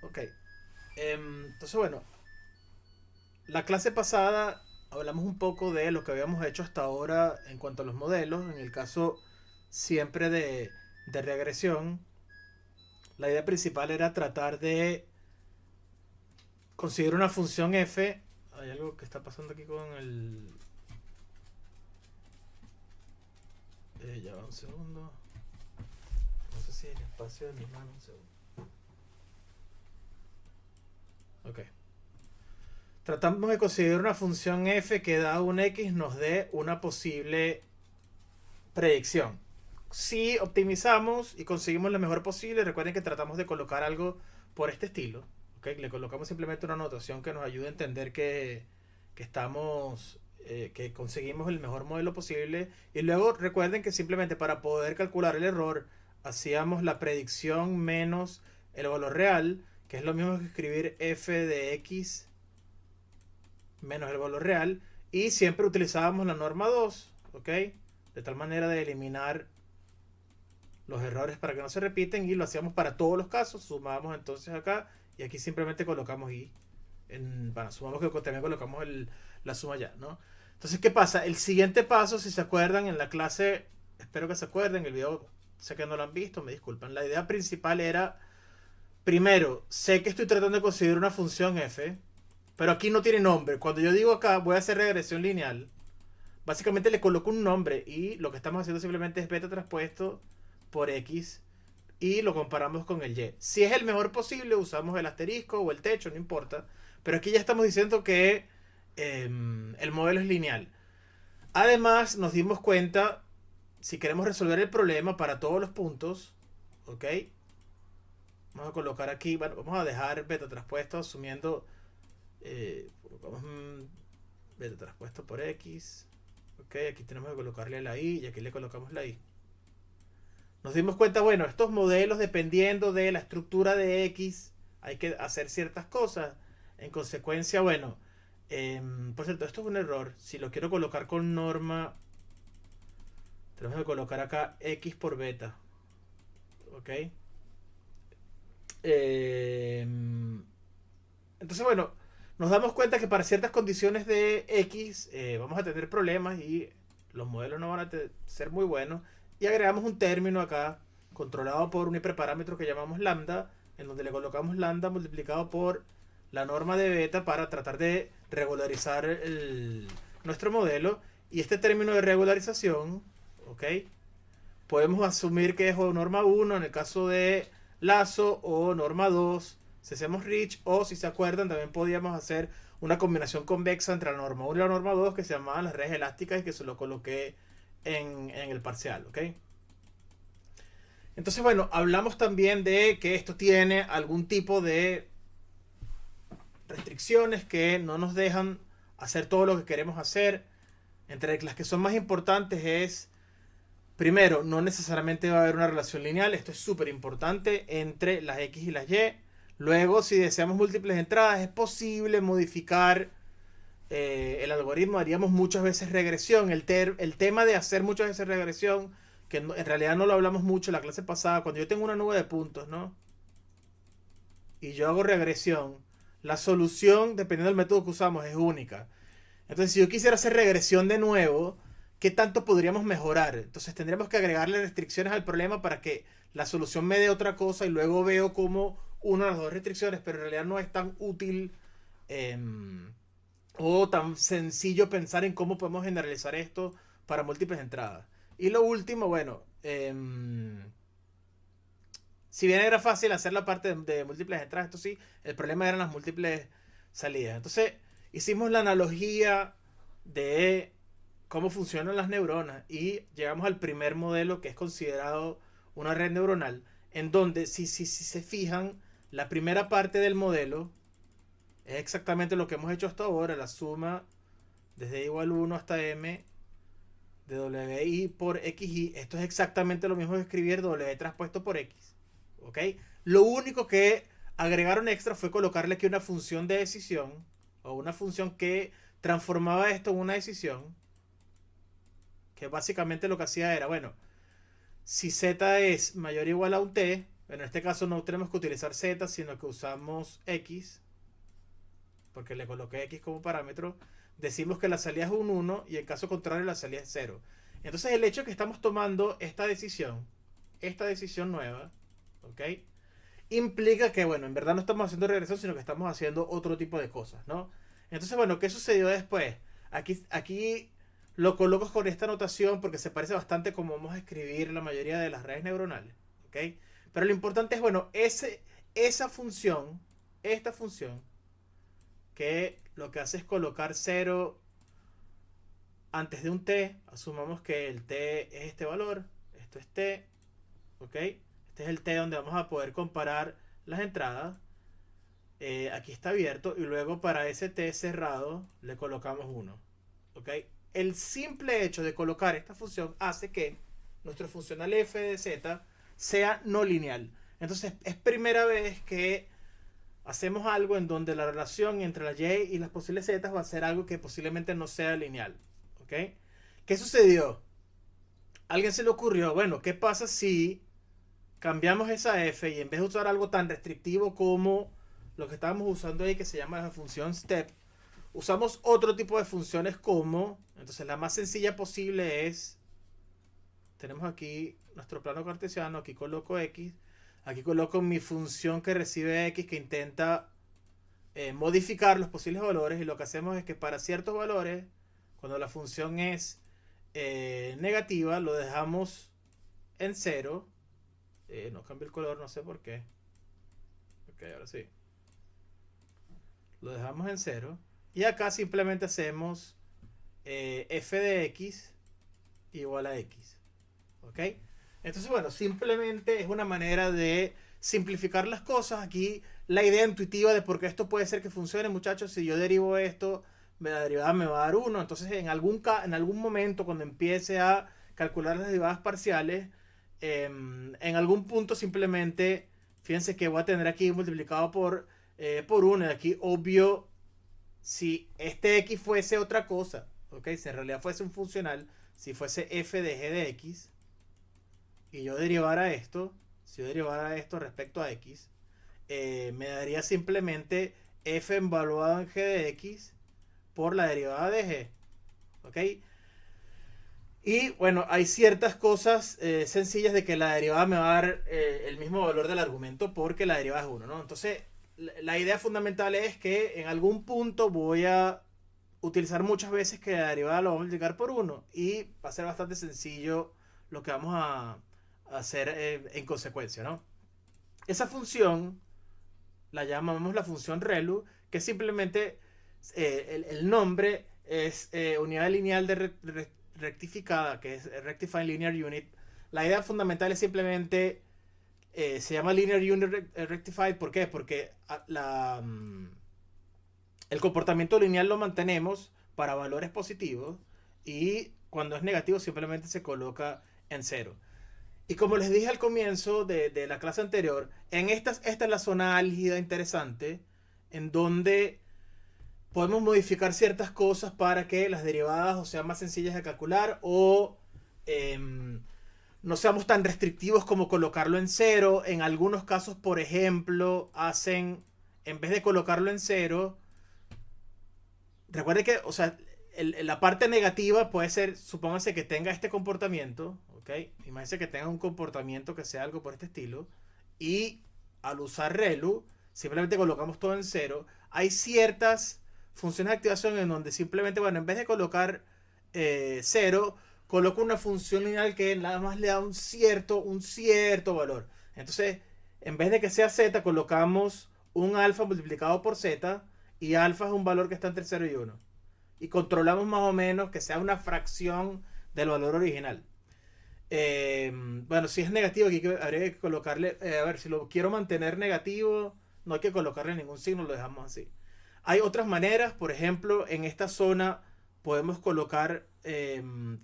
Ok. Entonces, bueno, la clase pasada hablamos un poco de lo que habíamos hecho hasta ahora en cuanto a los modelos. En el caso siempre de regresión, la idea principal era tratar de conseguir una función f. Hay algo que está pasando aquí con el... ya va un segundo. No sé si el espacio de mi mano. Un segundo. Ok. Tratamos de conseguir una función f que da un x nos dé una posible predicción. Si optimizamos y conseguimos lo mejor posible, recuerden que tratamos de colocar algo por este estilo. ¿Okay? Le colocamos simplemente una notación que nos ayude a entender que estamos, que conseguimos el mejor modelo posible. Y luego recuerden que simplemente para poder calcular el error, hacíamos la predicción menos el valor real, que es lo mismo que escribir f de x menos el valor real. Y siempre utilizábamos la norma 2, ¿ok? De tal manera de eliminar los errores para que no se repiten, y lo hacíamos para todos los casos. Sumábamos entonces acá y aquí simplemente colocamos y bueno, sumamos que también colocamos la suma ya, ¿no? Entonces, ¿qué pasa? El siguiente paso, si se acuerdan en la clase, espero que se acuerden, el video sé que no lo han visto, me disculpan. La idea principal era, primero, sé que estoy tratando de conseguir una función f, pero aquí no tiene nombre. Cuando yo digo acá voy a hacer regresión lineal, básicamente le coloco un nombre y lo que estamos haciendo simplemente es beta traspuesto por x y lo comparamos con el y. Si es el mejor posible, usamos el asterisco o el techo, no importa. Pero aquí ya estamos diciendo que el modelo es lineal. Además, nos dimos cuenta, si queremos resolver el problema para todos los puntos, ¿ok? Vamos a colocar aquí, bueno, vamos a dejar beta traspuesto asumiendo, colocamos beta traspuesto por x. Ok, aquí tenemos que colocarle la i y aquí le colocamos la i. Nos dimos cuenta, bueno, estos modelos, dependiendo de la estructura de x, hay que hacer ciertas cosas. En consecuencia, bueno, por cierto, esto es un error. Si lo quiero colocar con norma, tenemos que colocar acá x por beta. Ok. Eh, entonces, bueno, nos damos cuenta que para ciertas condiciones de x vamos a tener problemas y los modelos no van a ser muy buenos. Y agregamos un término acá controlado por un hiperparámetro que llamamos lambda, en donde le colocamos lambda multiplicado por la norma de beta para tratar de regularizar nuestro modelo. Y este término de regularización, ¿ok? Podemos asumir que es o norma 1 en el caso de lazo o norma 2 si hacemos Rich, o si se acuerdan también podíamos hacer una combinación convexa entre la norma 1 y la norma 2 que se llamaban las redes elásticas y que se lo coloqué en el parcial, ¿ok? Entonces, bueno, hablamos también de que esto tiene algún tipo de restricciones que no nos dejan hacer todo lo que queremos hacer. Entre las que son más importantes es, primero, no necesariamente va a haber una relación lineal. Esto es súper importante entre las X y las Y. Luego, si deseamos múltiples entradas, es posible modificar el algoritmo. Haríamos muchas veces regresión. El tema de hacer muchas veces regresión, que en realidad no lo hablamos mucho en la clase pasada, cuando yo tengo una nube de puntos, ¿no? Y yo hago regresión, la solución, dependiendo del método que usamos, es única. Entonces, si yo quisiera hacer regresión de nuevo, ¿qué tanto podríamos mejorar? Entonces, tendríamos que agregarle restricciones al problema para que la solución me dé otra cosa y luego veo como una de las dos restricciones, pero en realidad no es tan útil eh, o tan sencillo pensar en cómo podemos generalizar esto para múltiples entradas. Y lo último, bueno, si bien era fácil hacer la parte de múltiples entradas, esto sí, el problema eran las múltiples salidas. Entonces, hicimos la analogía de cómo funcionan las neuronas y llegamos al primer modelo que es considerado una red neuronal, en donde si se fijan, la primera parte del modelo es exactamente lo que hemos hecho hasta ahora, la suma desde igual 1 hasta m de wi por xi. Esto es exactamente lo mismo que escribir w traspuesto por x. ¿Ok? Lo único que agregaron extra fue colocarle aquí una función de decisión o una función que transformaba esto en una decisión, que básicamente lo que hacía era, bueno, si z es mayor o igual a un t, En este caso no tenemos que utilizar z, sino que usamos x, porque le coloqué x como parámetro. Decimos que la salida es un 1 y en caso contrario la salida es 0. Entonces el hecho de que estamos tomando esta decisión nueva, ¿ok? Implica que, bueno, en verdad no estamos haciendo regresión, sino que estamos haciendo otro tipo de cosas, ¿no? Entonces, bueno, ¿qué sucedió después? Aquí lo coloco con esta notación porque se parece bastante como vamos a escribir la mayoría de las redes neuronales, ¿ok? Pero lo importante es, bueno, esa función, esta función, que lo que hace es colocar 0 antes de un t, asumamos que el t es este valor, esto es t, ¿ok? Este es el t donde vamos a poder comparar las entradas. Aquí está abierto y luego para ese t cerrado le colocamos 1, ¿ok? El simple hecho de colocar esta función hace que nuestro funcional f de z sea no lineal. Entonces es primera vez que hacemos algo en donde la relación entre la y y las posibles z va a ser algo que posiblemente no sea lineal, ¿ok? ¿Qué sucedió? A alguien se le ocurrió, bueno, ¿qué pasa si cambiamos esa f y en vez de usar algo tan restrictivo como lo que estábamos usando ahí, que se llama la función step, usamos otro tipo de funciones como, entonces la más sencilla posible es, tenemos aquí nuestro plano cartesiano, aquí coloco x, aquí coloco mi función que recibe x que intenta modificar los posibles valores, y lo que hacemos es que para ciertos valores, cuando la función es negativa, lo dejamos en 0. No cambia el color, no sé por qué. Ok, ahora sí. Lo dejamos en 0. Y acá simplemente hacemos f de x igual a x. ¿Ok? Entonces, bueno, simplemente es una manera de simplificar las cosas. Aquí la idea intuitiva de por qué esto puede ser que funcione, muchachos, si yo derivo esto, la derivada me va a dar 1. Entonces, en algún momento, cuando empiece a calcular las derivadas parciales, en algún punto simplemente, fíjense que voy a tener aquí multiplicado por 1. Y aquí, obvio, si este x fuese otra cosa, ¿ok? Si en realidad fuese un funcional, si fuese f de g de x, y yo derivara esto, si yo derivara esto respecto a x, me daría simplemente f evaluado en g de x por la derivada de g, ¿ok? Y bueno, hay ciertas cosas sencillas de que la derivada me va a dar el mismo valor del argumento porque la derivada es 1, ¿no? Entonces, la idea fundamental es que en algún punto voy a utilizar muchas veces que la derivada lo vamos a multiplicar por 1 y va a ser bastante sencillo lo que vamos a hacer en consecuencia, ¿no? Esa función la llamamos la función ReLU, que simplemente el nombre es unidad lineal de rectificada, que es Rectifying Linear Unit. La idea fundamental es simplemente se llama Linear Unit Rectified. ¿Por qué? Porque el comportamiento lineal lo mantenemos para valores positivos y cuando es negativo simplemente se coloca en 0. Y como les dije al comienzo de la clase anterior, esta es la zona álgida interesante en donde podemos modificar ciertas cosas para que las derivadas o sean más sencillas de calcular o no seamos tan restrictivos como colocarlo en 0. En algunos casos, por ejemplo, en vez de colocarlo en 0, recuerde que, o sea, la parte negativa puede ser, supóngase que tenga este comportamiento, ¿ok? Imagínense que tenga un comportamiento que sea algo por este estilo, y al usar ReLU, simplemente colocamos todo en 0. Hay ciertas funciones de activación en donde simplemente, bueno, en vez de colocar 0, coloco una función lineal que nada más le da un cierto valor. Entonces, en vez de que sea z, colocamos un alfa multiplicado por z, y alfa es un valor que está entre 0 y 1. Y controlamos más o menos que sea una fracción del valor original. Bueno, si es negativo, aquí habría que colocarle, a ver, si lo quiero mantener negativo, no hay que colocarle ningún signo, lo dejamos así. Hay otras maneras, por ejemplo, en esta zona podemos colocar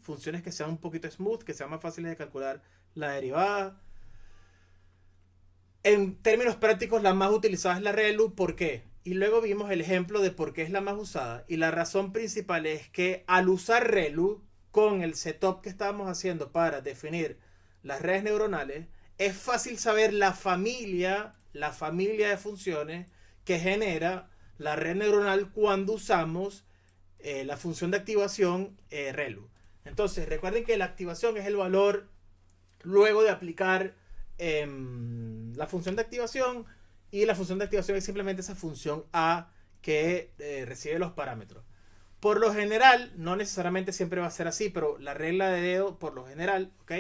funciones que sean un poquito smooth, que sean más fáciles de calcular la derivada. En términos prácticos, la más utilizada es la ReLU. ¿Por qué? Y luego vimos el ejemplo de por qué es la más usada. Y la razón principal es que al usar ReLU, con el setup que estábamos haciendo para definir las redes neuronales, es fácil saber la familia de funciones que genera la red neuronal cuando usamos la función de activación ReLU. Entonces, recuerden que la activación es el valor luego de aplicar la función de activación, y la función de activación es simplemente esa función A que recibe los parámetros. Por lo general, no necesariamente siempre va a ser así, pero la regla de dedo, por lo general, ¿ok?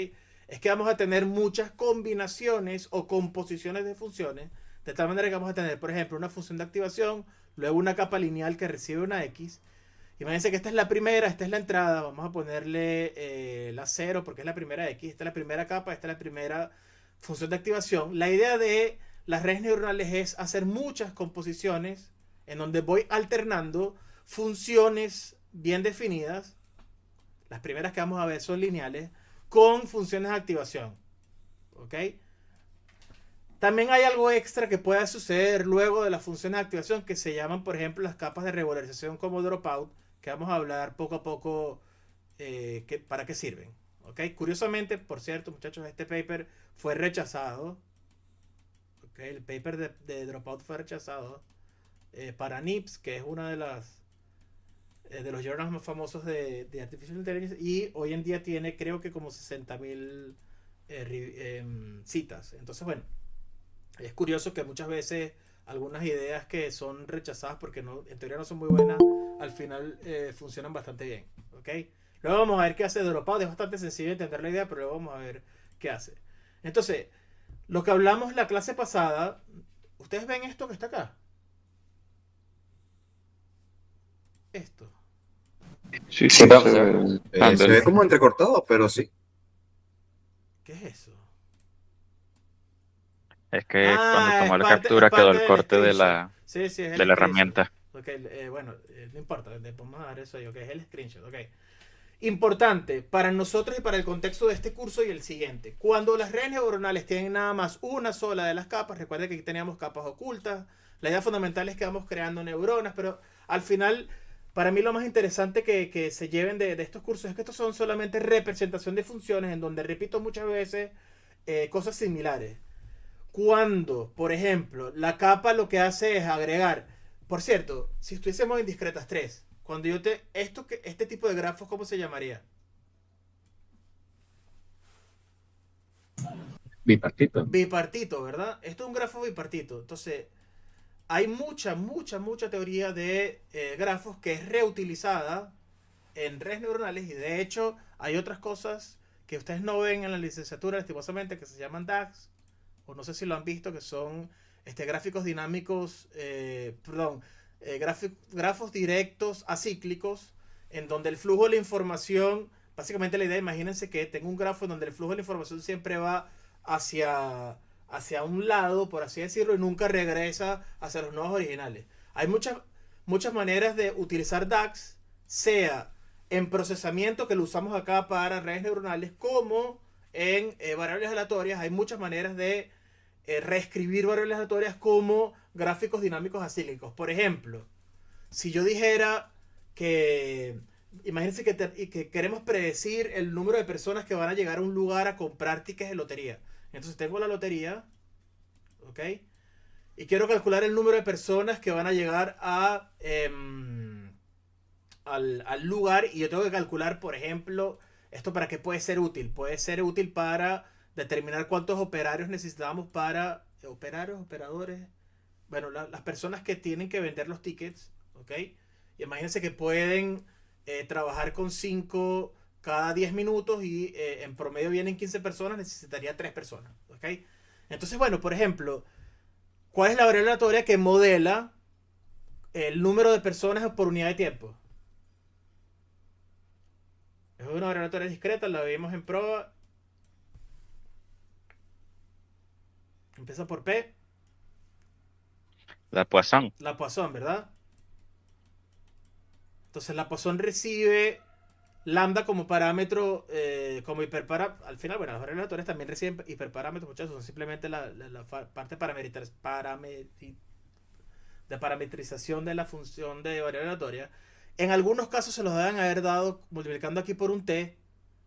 Es que vamos a tener muchas combinaciones o composiciones de funciones, de tal manera que vamos a tener, por ejemplo, una función de activación, luego una capa lineal que recibe una X. Imagínense que esta es la primera, esta es la entrada, vamos a ponerle la 0 porque es la primera X, esta es la primera capa, esta es la primera función de activación. La idea de las redes neuronales es hacer muchas composiciones en donde voy alternando funciones bien definidas. Las primeras que vamos a ver son lineales, con funciones de activación. ¿Ok? También hay algo extra que puede suceder luego de las funciones de activación que se llaman, por ejemplo, las capas de regularización como dropout, que vamos a hablar poco a poco para qué sirven. ¿Ok? Curiosamente, por cierto, muchachos, este paper fue rechazado. ¿Ok? El paper de dropout fue rechazado para NIPS, que es una de las de los journals más famosos de Artificial Intelligence, y hoy en día tiene creo que como 60.000 citas. Entonces, bueno, es curioso que muchas veces algunas ideas que son rechazadas porque no, en teoría no son muy buenas, al final funcionan bastante bien. ¿Ok? Luego vamos a ver qué hace Dropout. Es bastante sencillo entender la idea, pero luego vamos a ver qué hace. Entonces, lo que hablamos la clase pasada, ¿ustedes ven esto que está acá? Esto. Sí, Sí, sí, veo, se se ve. ve Se ve Handel. como entrecortado, pero sí. ¿Qué es eso? Es que cuando Ah, tomó la es captura quedó parte el del corte de screenshot. la, Sí, sí, es de el la screenshot. herramienta. Ok, bueno, no importa, le podemos dar eso ahí, ok, es el screenshot, ok. Importante para nosotros y para el contexto de este curso y el siguiente. Cuando las redes neuronales tienen nada más una sola de las capas, recuerden que aquí teníamos capas ocultas, la idea fundamental es que vamos creando neuronas, pero al final, para mí lo más interesante que se lleven de estos cursos es que estos son solamente representación de funciones en donde repito muchas veces cosas similares. Cuando, por ejemplo, la capa lo que hace es agregar. Por cierto, si estuviésemos en discretas 3, cuando yo te. Este tipo de grafos, ¿cómo se llamaría? Bipartito. Bipartito, ¿verdad? Esto es un grafo bipartito. Entonces, hay mucha teoría de grafos que es reutilizada en redes neuronales, y de hecho hay otras cosas que ustedes no ven en la licenciatura lastimosamente que se llaman DAGs, o no sé si lo han visto, que son gráficos dinámicos, grafos directos acíclicos, en donde el flujo de la información, básicamente la idea, imagínense que tengo un grafo en donde el flujo de la información siempre va hacia un lado, por así decirlo, y nunca regresa hacia los nodos originales. Hay muchas maneras de utilizar DAGs, sea en procesamiento, que lo usamos acá para redes neuronales, como en variables aleatorias. Hay muchas maneras de reescribir variables aleatorias como gráficos dinámicos acíclicos. Por ejemplo, si yo dijera que, imagínense que queremos predecir el número de personas que van a llegar a un lugar a comprar tickets de lotería. Entonces tengo la lotería, ¿ok? Y quiero calcular el número de personas que van a llegar al lugar, y yo tengo que calcular, por ejemplo, esto para qué puede ser útil. Puede ser útil para determinar cuántos operarios necesitamos para... Operarios, operadores. Bueno, las personas que tienen que vender los tickets, ¿ok? Y imagínense que pueden trabajar con 5 cada 10 minutos y en promedio vienen 15 personas, necesitaría 3 personas, ¿ok? Entonces, bueno, por ejemplo, ¿cuál es la variable aleatoria que modela el número de personas por unidad de tiempo? Es una variable aleatoria discreta, la vimos en prueba. Empieza por P. La Poisson. La Poisson, ¿verdad? Entonces la Poisson recibe lambda como parámetro, como hiperparámetro. Al final, bueno, las variables aleatorias también reciben hiperparámetros, muchachos. Son simplemente la parte de parametrización de la función de variable aleatoria. En algunos casos se los deben haber dado multiplicando aquí por un t,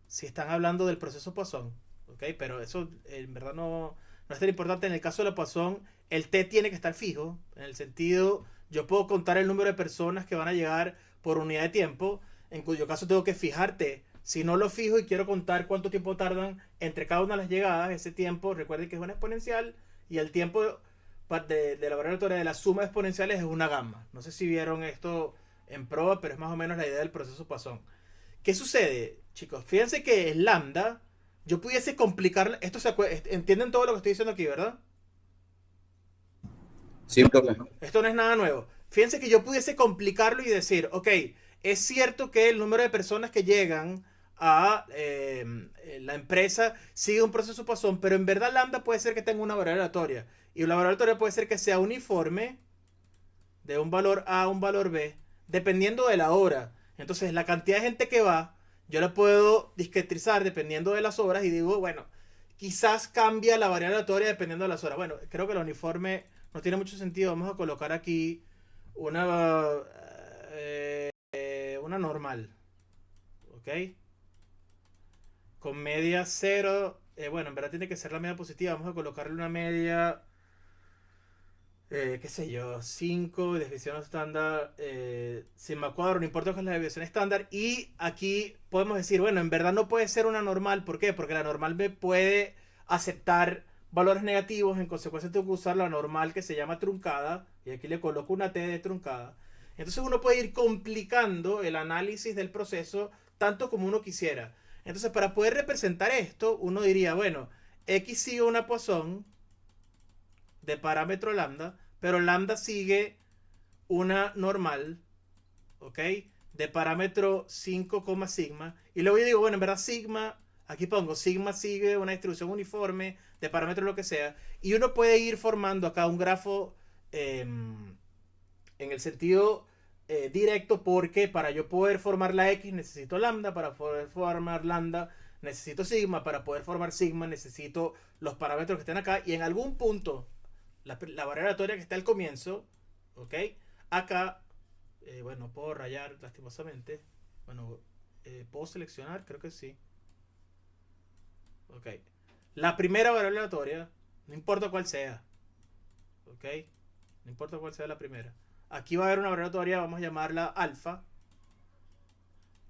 si están hablando del proceso Poisson. ¿ok? Pero eso en verdad no es tan importante. En el caso de la Poisson, el t tiene que estar fijo, en el sentido, yo puedo contar el número de personas que van a llegar por unidad de tiempo, en cuyo caso tengo que fijar t. Si no lo fijo y quiero contar cuánto tiempo tardan entre cada una de las llegadas, ese tiempo, recuerden que es una exponencial, y el tiempo de la variable aleatoria de la suma de exponenciales es una gamma. No sé si vieron esto en prueba, pero es más o menos la idea del proceso Poisson. ¿Qué sucede, chicos? Fíjense que el lambda, yo pudiese complicar. ¿Entienden todo lo que estoy diciendo aquí, verdad? Sí, profe. Esto no es nada nuevo. Fíjense que yo pudiese complicarlo y decir, ok, es cierto que el número de personas que llegan a la empresa sigue un proceso Poisson, pero en verdad lambda puede ser que tenga una variable aleatoria. Y la variable aleatoria puede ser que sea uniforme de un valor A a un valor B, dependiendo de la hora. Entonces, la cantidad de gente que va, yo la puedo discretizar dependiendo de las horas y digo, bueno, quizás cambia la variable aleatoria dependiendo de las horas. Bueno, creo que el uniforme no tiene mucho sentido. Vamos a colocar aquí una, una normal, ¿ok? Con media 0. Bueno, en verdad tiene que ser la media positiva. Vamos a colocarle una media qué sé yo, 5, desviación estándar, sigma cuadro, no importa cuál es la desviación estándar. Y aquí podemos decir, bueno, en verdad no puede ser una normal. ¿Por qué? Porque la normal me puede aceptar valores negativos. En consecuencia tengo que usar la normal que se llama truncada. Y aquí le coloco una T de truncada. Entonces uno puede ir complicando el análisis del proceso tanto como uno quisiera. Entonces para poder representar esto, uno diría, bueno, X sigue una Poisson de parámetro lambda, pero lambda sigue una normal, ¿ok? De parámetro 5, sigma. Y luego yo digo, bueno, en verdad sigma, aquí pongo, sigma sigue una distribución uniforme de parámetro lo que sea. Y uno puede ir formando acá un grafo en el sentido directo, porque para yo poder formar la X necesito lambda, para poder formar lambda necesito sigma, para poder formar sigma necesito los parámetros que estén acá. Y en algún punto la variable aleatoria que está al comienzo, ¿ok? Acá, bueno, puedo rayar lastimosamente. Bueno, puedo seleccionar, creo que sí. Ok. La primera variable aleatoria, no importa cuál sea, ¿ok? No importa cuál sea la primera. Aquí va a haber una variable aleatoria, vamos a llamarla alfa.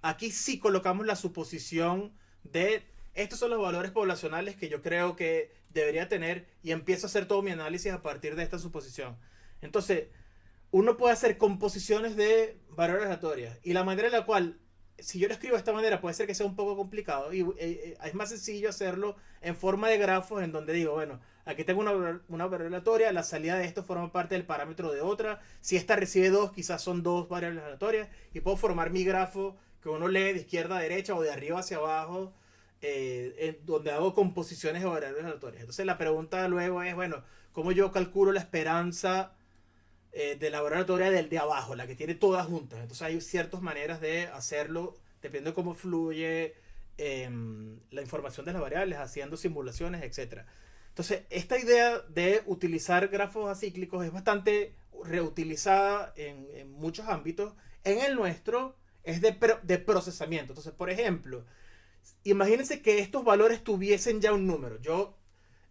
Aquí sí colocamos la suposición de estos son los valores poblacionales que yo creo que debería tener y empiezo a hacer todo mi análisis a partir de esta suposición. Entonces, uno puede hacer composiciones de variables aleatorias y la manera en la cual, si yo lo escribo de esta manera, puede ser que sea un poco complicado y es más sencillo hacerlo en forma de grafos en donde digo, bueno, aquí tengo una variable aleatoria, la salida de esto forma parte del parámetro de otra, si esta recibe 2, quizás son 2 variables aleatorias y puedo formar mi grafo que uno lee de izquierda a derecha o de arriba hacia abajo, donde hago composiciones de variables aleatorias. Entonces la pregunta luego es, bueno, ¿cómo yo calculo la esperanza de la variable aleatoria del de abajo, la que tiene todas juntas? Entonces hay ciertas maneras de hacerlo, dependiendo de cómo fluye la información de las variables, haciendo simulaciones, etc. Entonces, esta idea de utilizar grafos acíclicos es bastante reutilizada en muchos ámbitos. En el nuestro es de procesamiento. Entonces, por ejemplo, imagínense que estos valores tuviesen ya un número. Yo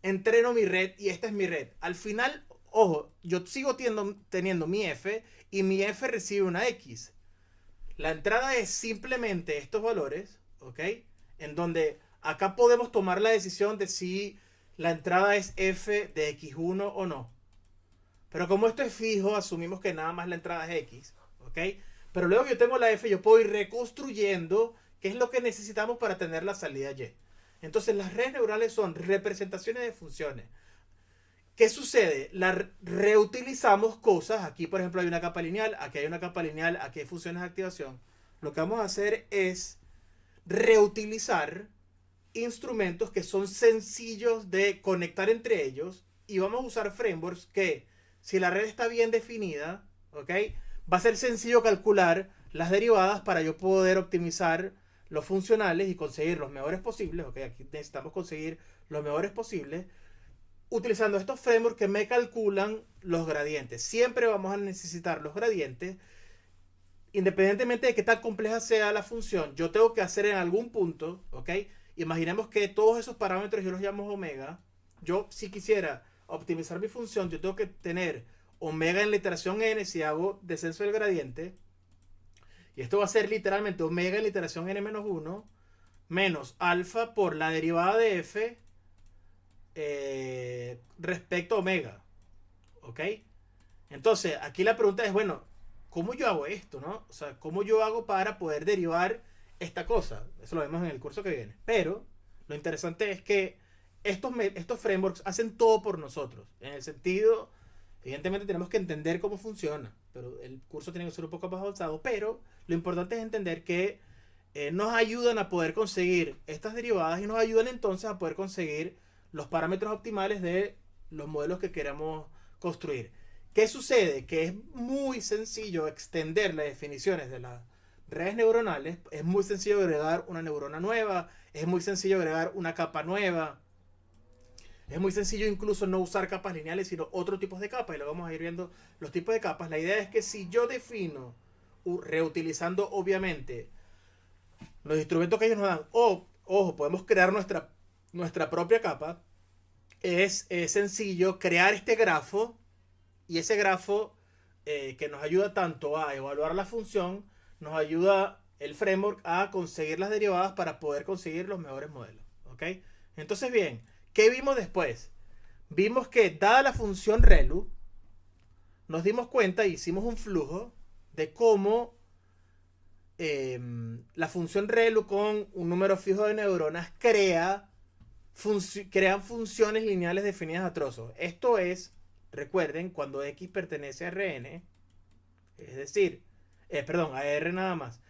entreno mi red y esta es mi red. Al final, ojo, yo sigo teniendo mi f y mi f recibe una x. La entrada es simplemente estos valores, ¿ok? En donde acá podemos tomar la decisión de si la entrada es f de x1 o no. Pero como esto es fijo, asumimos que nada más la entrada es x, ¿ok? Pero luego yo tengo la f, yo puedo ir reconstruyendo qué es lo que necesitamos para tener la salida y. Entonces las redes neurales son representaciones de funciones. ¿Qué sucede? Reutilizamos cosas. Aquí, por ejemplo, hay una capa lineal, aquí hay una capa lineal, aquí hay funciones de activación. Lo que vamos a hacer es reutilizar instrumentos que son sencillos de conectar entre ellos y vamos a usar frameworks que, si la red está bien definida, ¿ok? Va a ser sencillo calcular las derivadas para yo poder optimizar los funcionales y conseguir los mejores posibles, ¿ok? Aquí necesitamos conseguir los mejores posibles utilizando estos frameworks que me calculan los gradientes. Siempre vamos a necesitar los gradientes. Independientemente de qué tan compleja sea la función, yo tengo que hacer en algún punto, ¿ok? Imaginemos que todos esos parámetros yo los llamo omega. Yo, si quisiera optimizar mi función, yo tengo que tener omega en la iteración n si hago descenso del gradiente. Y esto va a ser literalmente omega en la iteración n-1 menos alfa por la derivada de f respecto a omega. ¿Ok? Entonces, aquí la pregunta es, bueno, ¿cómo yo hago esto, no? O sea, ¿cómo yo hago para poder derivar esta cosa? Eso lo vemos en el curso que viene. Pero lo interesante es que estos frameworks hacen todo por nosotros. En el sentido, evidentemente tenemos que entender cómo funciona. Pero el curso tiene que ser un poco más avanzado. Pero lo importante es entender que nos ayudan a poder conseguir estas derivadas y nos ayudan entonces a poder conseguir los parámetros optimales de los modelos que queremos construir. ¿Qué sucede? Que es muy sencillo extender las definiciones de las redes neuronales. Es muy sencillo agregar una neurona nueva. Es muy sencillo agregar una capa nueva. Es muy sencillo incluso no usar capas lineales, sino otros tipos de capas. Y luego vamos a ir viendo los tipos de capas. La idea es que si yo defino, reutilizando obviamente los instrumentos que ellos nos dan, o, ojo, podemos crear nuestra propia capa, es sencillo crear este grafo. Y ese grafo que nos ayuda tanto a evaluar la función, nos ayuda el framework a conseguir las derivadas para poder conseguir los mejores modelos. ¿Ok? Entonces, bien, ¿qué vimos después? Vimos que dada la función ReLU, nos dimos cuenta y hicimos un flujo de cómo la función ReLU con un número fijo de neuronas crean funciones lineales definidas a trozos. Esto es, recuerden, cuando X pertenece a Rn, es decir, perdón, a R nada más.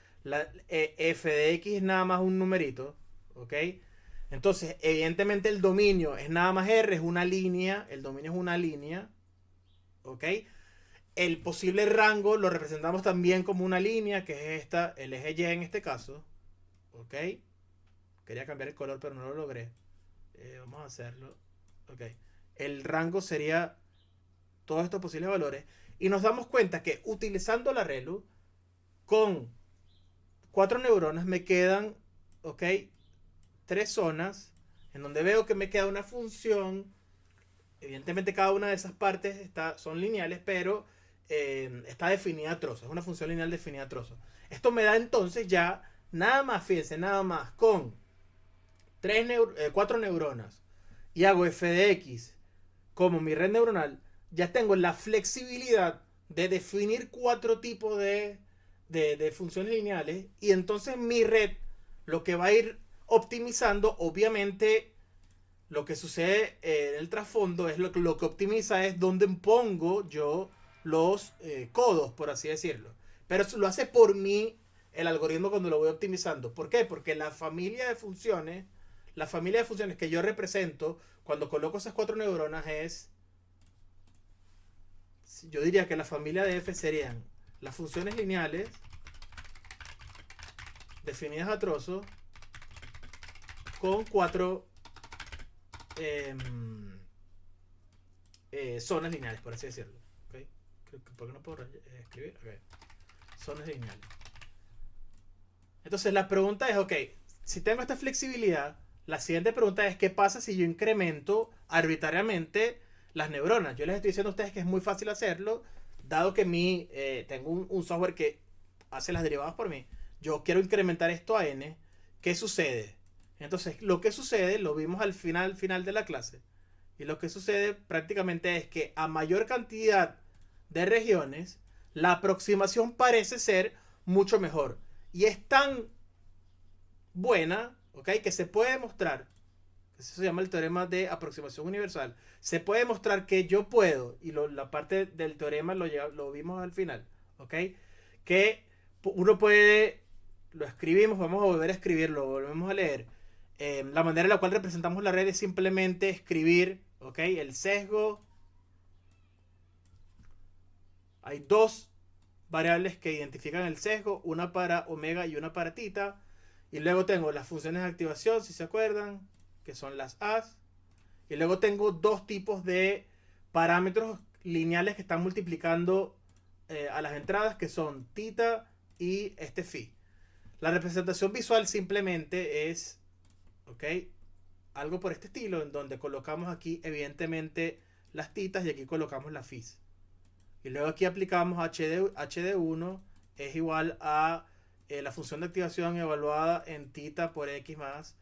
F de X es nada más un numerito, ¿ok? Entonces, evidentemente el dominio es nada más R, es una línea, el dominio es una línea, ¿ok? El posible rango lo representamos también como una línea, que es esta, el eje Y en este caso, ¿ok? Quería cambiar el color, pero no lo logré. Vamos a hacerlo, ¿ok? El rango sería todos estos posibles valores. Y nos damos cuenta que utilizando la ReLU, con 4 neuronas me quedan, ¿ok? 3 zonas en donde veo que me queda una función. Evidentemente cada una de esas partes son lineales, pero está definida a trozos. Es una función lineal definida a trozos. Esto me da entonces ya, nada más, fíjense, nada más, con 4 neuronas y hago f de x como mi red neuronal, ya tengo la flexibilidad de definir 4 tipos de funciones lineales, y entonces mi red lo que va a ir optimizando, obviamente lo que sucede en el trasfondo es lo que optimiza es donde pongo yo los codos, por así decirlo. Pero eso lo hace por mí el algoritmo cuando lo voy optimizando. ¿Por qué? Porque la familia de funciones que yo represento cuando coloco esas 4 neuronas es, yo diría que la familia de F serían las funciones lineales definidas a trozos con 4 zonas lineales, por así decirlo. ¿Okay? ¿Por qué no puedo escribir? Okay. Zonas lineales. Entonces la pregunta es, ok, si tengo esta flexibilidad, la siguiente pregunta es, ¿qué pasa si yo incremento arbitrariamente las neuronas? Yo les estoy diciendo a ustedes que es muy fácil hacerlo, dado que tengo un software que hace las derivadas por mí. Yo quiero incrementar esto a n. ¿Qué sucede? Entonces, lo que sucede, lo vimos al final de la clase. Y lo que sucede prácticamente es que a mayor cantidad de regiones, la aproximación parece ser mucho mejor. Y es tan buena, ¿ok? Que se puede demostrar, eso se llama el teorema de aproximación universal, se puede demostrar que yo puedo, y la parte del teorema lo vimos al final, ¿ok? Que uno puede, lo escribimos, vamos a volver a escribirlo, lo volvemos a leer. La manera en la cual representamos la red es simplemente escribir, ¿ok? El sesgo. Hay 2 variables que identifican el sesgo, una para omega y una para tita. Y luego tengo las funciones de activación, si se acuerdan, que son las A's. Y luego tengo 2 tipos de parámetros lineales que están multiplicando a las entradas, que son tita y este phi. La representación visual simplemente es ¿ok? Algo por este estilo, en donde colocamos aquí, evidentemente, las titas y aquí colocamos la FIS. Y luego aquí aplicamos HD1 es igual a la función de activación evaluada en tita por x más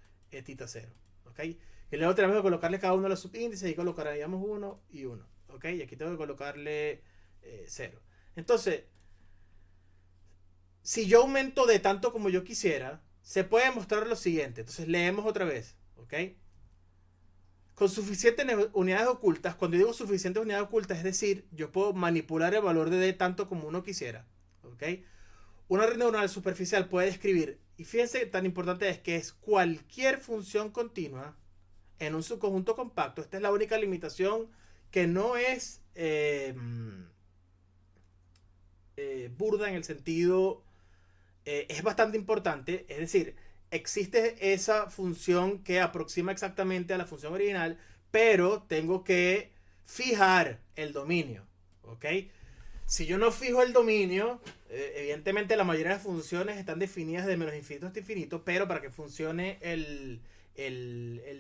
tita 0. ¿Ok? Y luego tenemos que colocarle cada uno de los subíndices y colocaríamos 1 y 1. ¿Ok? Y aquí tengo que colocarle 0. Entonces, si yo aumento de tanto como yo quisiera, se puede mostrar lo siguiente. Entonces leemos otra vez. ¿Ok? Con suficientes unidades ocultas, cuando digo suficientes unidades ocultas, es decir, yo puedo manipular el valor de D tanto como uno quisiera. ¿Ok? Una red neuronal superficial puede describir, y fíjense tan importante es que es cualquier función continua en un subconjunto compacto. Esta es la única limitación que no es burda en el sentido, es bastante importante, es decir, existe esa función que aproxima exactamente a la función original, pero tengo que fijar el dominio, ¿ok? Si yo no fijo el dominio, evidentemente la mayoría de las funciones están definidas de menos infinito hasta infinito, pero para que funcione el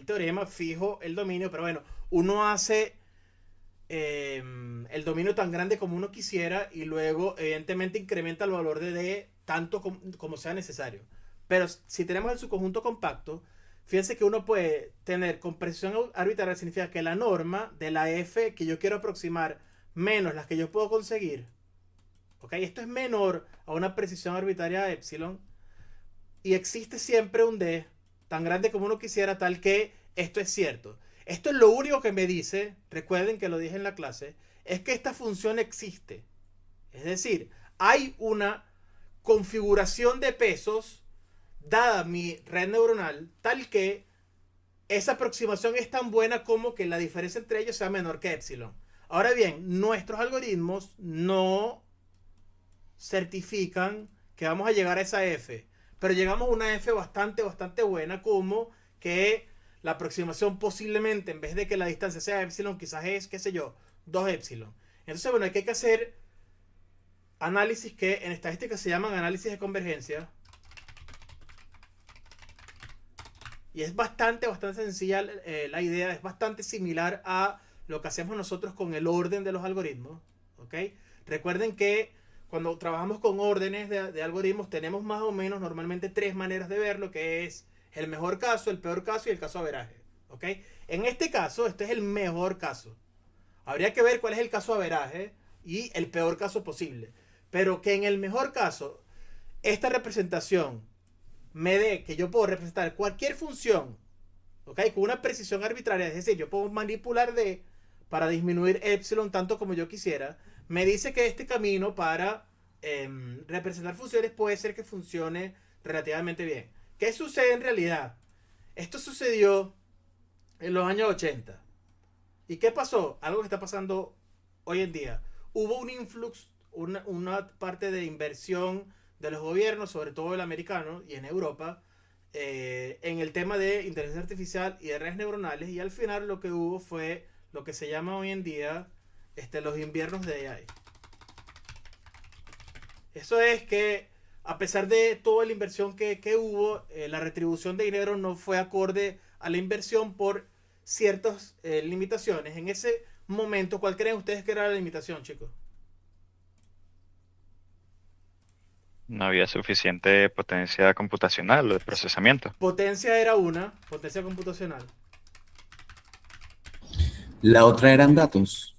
teorema fijo el dominio, pero bueno, uno hace el dominio tan grande como uno quisiera y luego evidentemente incrementa el valor de D tanto como sea necesario. Pero si tenemos el subconjunto compacto, fíjense que uno puede tener con precisión arbitraria, significa que la norma de la F que yo quiero aproximar menos las que yo puedo conseguir, ¿ok? Esto es menor a una precisión arbitraria de epsilon y existe siempre un D tan grande como uno quisiera, tal que esto es cierto. Esto es lo único que me dice, recuerden que lo dije en la clase, es que esta función existe. Es decir, hay una configuración de pesos dada mi red neuronal tal que esa aproximación es tan buena como que la diferencia entre ellos sea menor que epsilon. Ahora bien, nuestros algoritmos no certifican que vamos a llegar a esa F, pero llegamos a una F bastante buena, como que la aproximación posiblemente, en vez de que la distancia sea epsilon, quizás es, qué sé yo, 2 epsilon. Entonces, bueno, hay que hacer análisis que en estadística se llaman análisis de convergencia. Y es bastante sencilla la idea, es bastante similar a lo que hacemos nosotros con el orden de los algoritmos. ¿Ok? Recuerden que cuando trabajamos con órdenes de algoritmos tenemos más o menos normalmente tres maneras de verlo, que es el mejor caso, el peor caso y el caso averaje. ¿Ok? En este caso, este es el mejor caso. Habría que ver cuál es el caso averaje y el peor caso posible. Pero que en el mejor caso, esta representación me dé que yo puedo representar cualquier función, ¿ok? Con una precisión arbitraria, es decir, yo puedo manipular D para disminuir epsilon tanto como yo quisiera, me dice que este camino para representar funciones puede ser que funcione relativamente bien. ¿Qué sucede en realidad? Esto sucedió en los años 80. ¿Y qué pasó? Algo que está pasando hoy en día. Hubo un influx, una parte de inversión de los gobiernos, sobre todo el americano y en Europa, en el tema de inteligencia artificial y de redes neuronales, y al final lo que hubo fue lo que se llama hoy en día los inviernos de AI. Eso es que a pesar de toda la inversión que hubo, la retribución de dinero no fue acorde a la inversión por ciertas limitaciones. En ese momento, ¿cuál creen ustedes que era la limitación, chicos? No había suficiente potencia computacional o de procesamiento. Potencia era una, potencia computacional. La otra eran datos.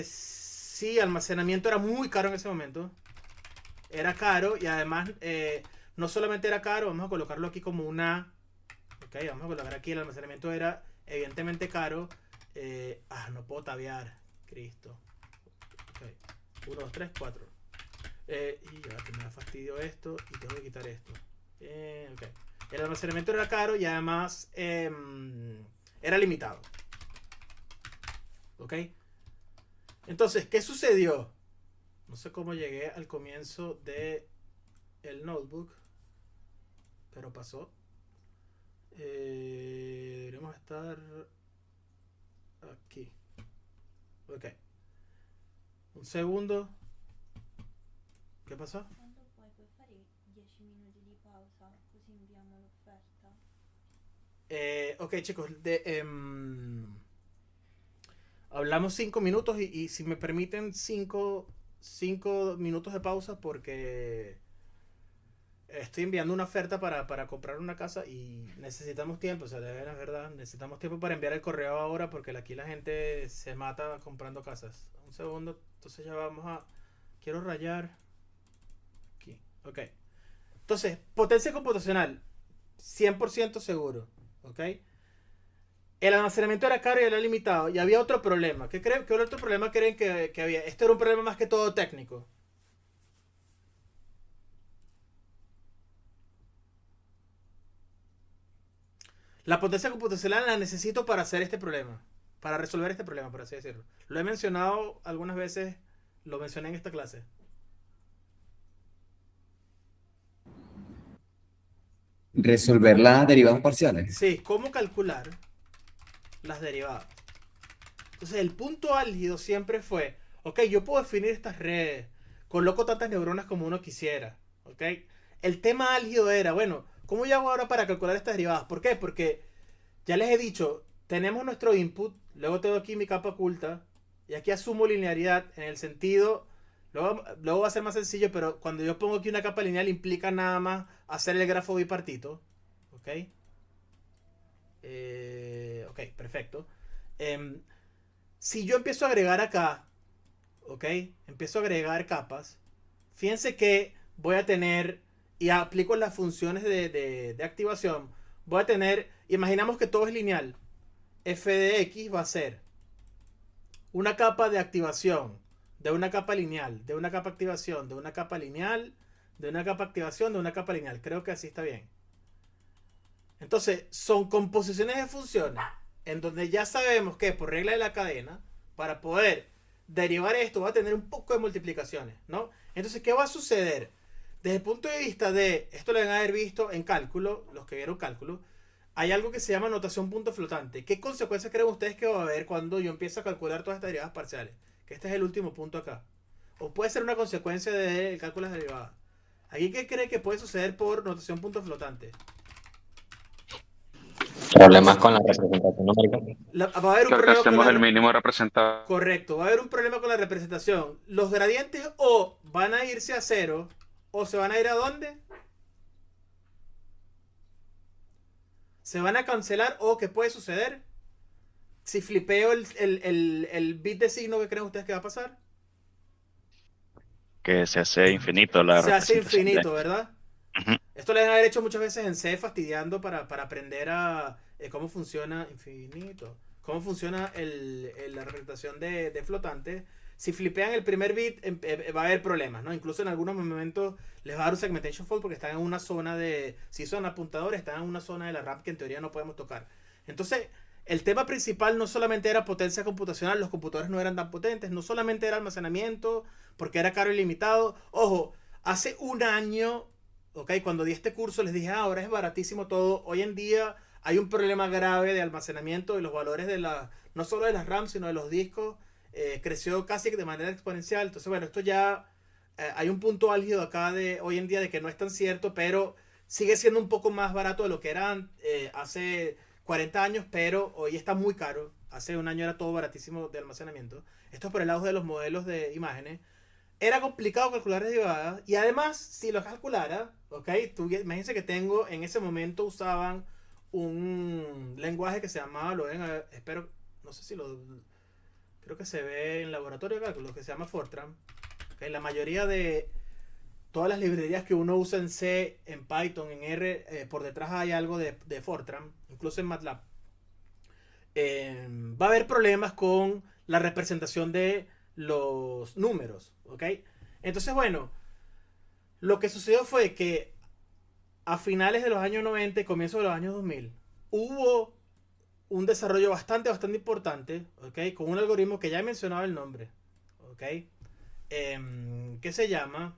Sí, almacenamiento era muy caro en ese momento. Era caro y además no solamente era caro, vamos a colocarlo aquí como una... Ok, vamos a colocar aquí el almacenamiento era evidentemente caro. No puedo tabear. Cristo. Ok, 1, 2, 3, 4. Y ya que me da fastidio esto y tengo que quitar esto. Ok. El almacenamiento era caro y además era limitado. ¿Ok? Entonces, ¿qué sucedió? No sé cómo llegué al comienzo de el notebook, pero pasó. Deberíamos estar aquí. Ok. Un segundo. ¿Qué pasó? Quando poi puoi fare 10 minuti di pausa così inviamo l'offerta? Ok, chicos, hablamos 5 minutos y si me permiten 5 minutos de pausa porque estoy enviando una oferta para comprar una casa y necesitamos tiempo, o sea, de veras, verdad, necesitamos tiempo para enviar el correo ahora porque aquí la gente se mata comprando casas. Un segundo, entonces ya vamos a... Quiero rayar aquí, ok. Entonces, potencia computacional, 100% seguro, ok. El almacenamiento era caro y era limitado. Y había otro problema. ¿Qué otro problema creen que había? Esto era un problema más que todo técnico. La potencia computacional la necesito para hacer este problema. Para resolver este problema, por así decirlo. Lo he mencionado algunas veces. Lo mencioné en esta clase. Resolver las derivadas parciales. Sí, cómo calcular las derivadas. Entonces, el punto álgido siempre fue, ok, yo puedo definir estas redes, coloco tantas neuronas como uno quisiera, ok. El tema álgido era, bueno, ¿cómo yo hago ahora para calcular estas derivadas? ¿Por qué? Porque ya les he dicho, tenemos nuestro input, luego tengo aquí mi capa oculta, y aquí asumo linearidad en el sentido, luego va a ser más sencillo, pero cuando yo pongo aquí una capa lineal implica nada más hacer el grafo bipartito, ok. Ok, perfecto. Em, si yo empiezo a agregar acá, ok, empiezo a agregar capas, fíjense que voy a tener, y aplico las funciones de activación, voy a tener, imaginamos que todo es lineal, f de x va a ser una capa de activación, de una capa lineal, de una capa activación, de una capa lineal, de una capa activación, de una capa lineal. Creo que así está bien. Entonces, son composiciones de funciones en donde ya sabemos que por regla de la cadena, para poder derivar esto, va a tener un poco de multiplicaciones, ¿no? Entonces, ¿qué va a suceder? Desde el punto de vista de, esto lo van a haber visto en cálculo, los que vieron cálculo, hay algo que se llama notación punto flotante. ¿Qué consecuencias creen ustedes que va a haber cuando yo empiezo a calcular todas estas derivadas parciales? Que este es el último punto acá. O puede ser una consecuencia del cálculo de las derivadas. ¿Aquí qué cree que puede suceder por notación punto flotante? Problemas con la representación numérica. Va a haber un Que problema con alcancemos el la... mínimo representado. Correcto, va a haber un problema con la representación. Los gradientes o van a irse a cero o se van a ir a dónde? Se van a cancelar o ¿qué puede suceder? Si flipeo el bit de signo, ¿qué creen ustedes que va a pasar? Que se hace infinito la Se hace representación de... infinito, ¿verdad? Ujú. Esto lo han haber hecho muchas veces en C, fastidiando para aprender a cómo funciona infinito. Cómo funciona la representación de flotantes. Si flipean el primer bit, va a haber problemas, ¿no? Incluso en algunos momentos les va a dar un segmentation fault porque están en una zona de... Si son apuntadores, están en una zona de la RAM que en teoría no podemos tocar. Entonces, el tema principal no solamente era potencia computacional, los computadores no eran tan potentes, no solamente era almacenamiento, porque era caro y limitado. Ojo, hace un año, ok, cuando di este curso les dije, ahora es baratísimo todo. Hoy en día hay un problema grave de almacenamiento y los valores de no solo de las RAM, sino de los discos, creció casi de manera exponencial. Entonces, bueno, esto ya hay un punto álgido acá de hoy en día de que no es tan cierto, pero sigue siendo un poco más barato de lo que eran hace 40 años, pero hoy está muy caro. Hace un año era todo baratísimo de almacenamiento. Esto es por el lado de los modelos de imágenes. Era complicado calcular derivadas y además, si lo calculara, ok, imagínense que en ese momento usaban un lenguaje que se llamaba, lo ven, espero, no sé si creo que se ve en laboratorio de cálculo, que se llama Fortran. Okay, la mayoría de todas las librerías que uno usa en C, en Python, en R, por detrás hay algo de Fortran, incluso en MATLAB. Va a haber problemas con la representación de los números, ¿ok? Entonces, bueno, lo que sucedió fue que a finales de los años 90 y comienzos de los años 2000 hubo un desarrollo bastante importante, ¿ok? Con un algoritmo que ya he mencionado el nombre, ¿ok? Que se llama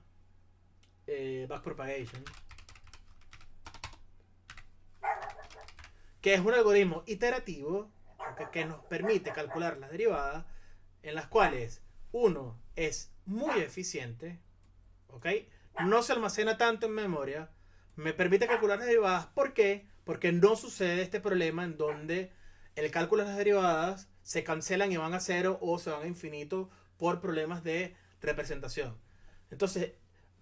backpropagation, que es un algoritmo iterativo, ¿okay? Que nos permite calcular las derivadas, en las cuales uno es muy eficiente, ¿ok? No se almacena tanto en memoria, me permite calcular las derivadas. ¿Por qué? Porque no sucede este problema en donde el cálculo de las derivadas se cancelan y van a cero o se van a infinito por problemas de representación. Entonces,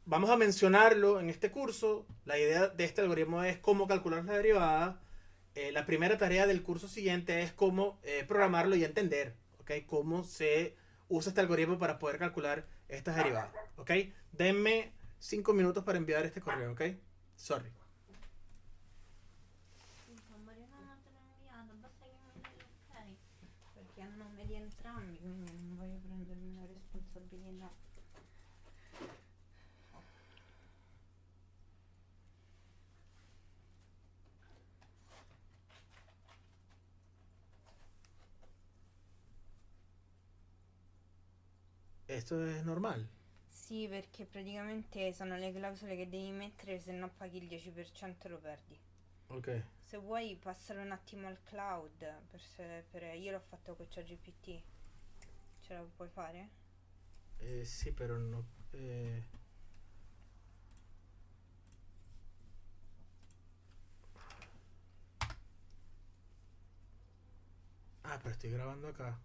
vamos a mencionarlo en este curso. La idea de este algoritmo es cómo calcular las derivadas. La primera tarea del curso siguiente es cómo programarlo y entender, ¿ok? Cómo se usa este algoritmo para poder calcular estas derivadas, ¿ok? Denme 5 minutos para enviar este correo, ¿ok? Sorry. Mariana non te l'ho inviato, basta che mi dai ok. Perché hanno me di entrambi, quindi non voglio prendermi la responsabilità. Esto es normal. Sì, perché praticamente sono le clausole che devi mettere, se no paghi il 10% e lo perdi. Ok. Se vuoi passare un attimo al cloud, io l'ho fatto con ChatGPT. Ce la puoi fare? Sí, pero no... Ah, pero estoy grabando acá.